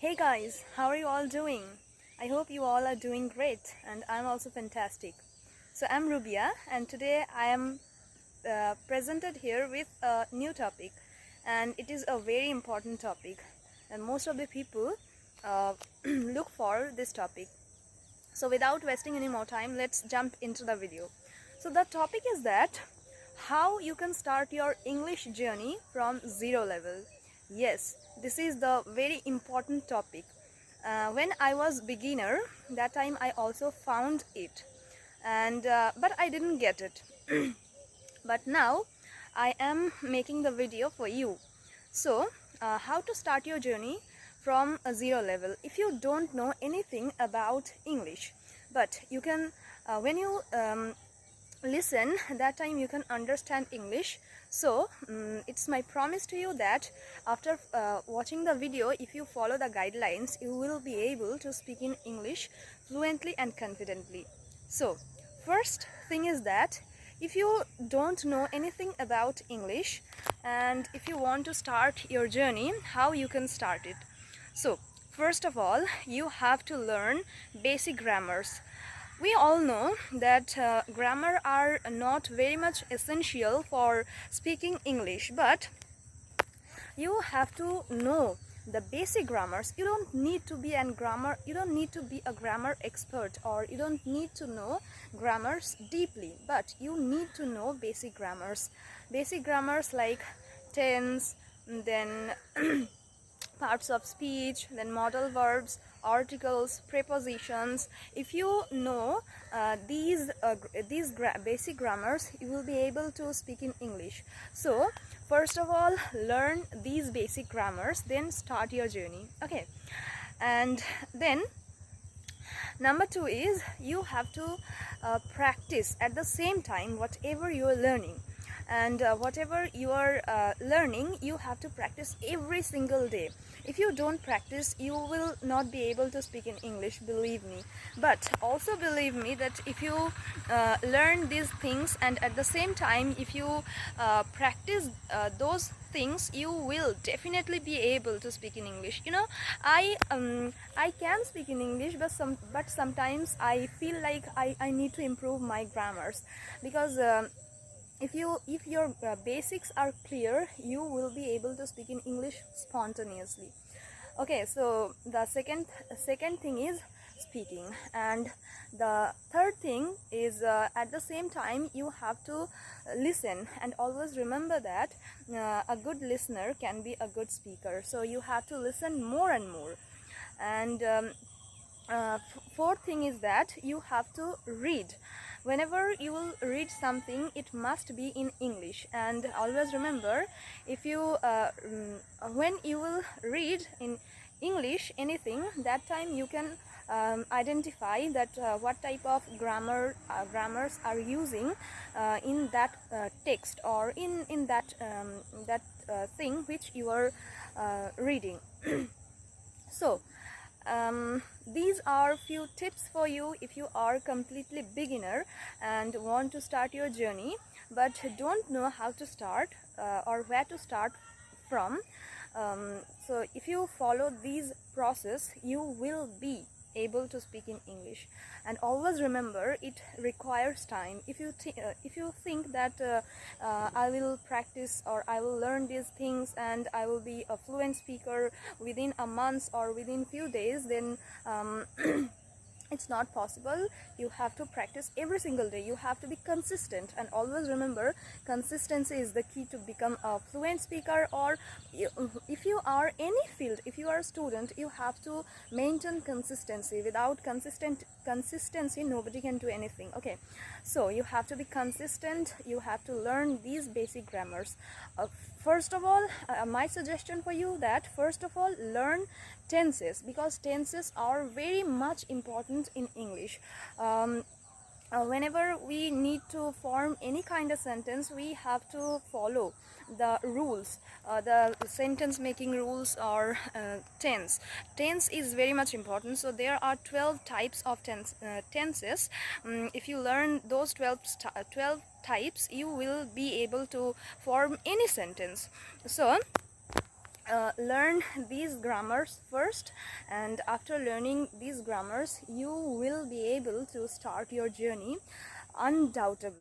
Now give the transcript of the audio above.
Hey guys, how are you all doing? I hope you all are doing great and I'm also fantastic. So I'm Rubia and today I am presented here with a new topic, and it is a very important topic and most of the people look for this topic. So without wasting any more time, let's jump into the video. So the topic is that how you can start your English journey from zero level. Yes, this is the very important topic. When I was beginner, that time I also found it, and but I didn't get it. But now I am making the video for you. So how to start your journey from a zero level if you don't know anything about English, but you can when you listen, that time you can understand English. So it's my promise to you that after watching the video, if you follow the guidelines, you will be able to speak in English fluently and confidently. So first thing is that if you don't know anything about English and if you want to start your journey, how you can start it? So first of all, you have to learn basic grammars. We all know that grammar are not very much essential for speaking English, but you have to know the basic grammars. You don't need to be a grammar expert, or you don't need to know grammars deeply, but you need to know basic grammars. Basic grammars like tense, then parts of speech, then modal verbs, articles, prepositions. If you know these basic grammars, you will be able to speak in English. So first of all, learn these basic grammars, then start your journey. Okay, and then number two is you have to practice at the same time whatever you are learning. And whatever you are learning, you have to practice every single day. If you don't practice, you will not be able to speak in English, believe me. But also believe me that if you learn these things and at the same time if you practice those things, you will definitely be able to speak in English. You know, I can speak in English, but sometimes I feel like I need to improve my grammars, because if your basics are clear, you will be able to speak in English spontaneously. Okay, so the second thing is speaking, and the third thing is at the same time you have to listen, and always remember that a good listener can be a good speaker. So you have to listen more and more. And fourth thing is that you have to read. Whenever you will read something, it must be in English. And always remember, if you when you will read in English anything, that time you can identify that what type of grammars are using in that text, or in that thing which you are reading. So these are few tips for you if you are completely beginner and want to start your journey but don't know how to start or where to start from. So if you follow these process, you will be able to speak in English. And always remember, it requires time. If you think that I will practice or I will learn these things and I will be a fluent speaker within a month or within few days, then it's not possible. You have to practice every single day. You have to be consistent, and always remember, consistency is the key to become a fluent speaker. Or if you are any field, if you are a student, you have to maintain consistency. Without consistency, nobody can do anything. Okay, so you have to be consistent. You have to learn these basic grammars. First of all, my suggestion for you that first of all learn tenses, because tenses are very much important in English. Whenever we need to form any kind of sentence, we have to follow the rules, the sentence making rules, or tense. Tense is very much important. So there are 12 types of tenses. If you learn those 12 types, you will be able to form any sentence. So learn these grammars first, and after learning these grammars you will be able to start your journey undoubtedly.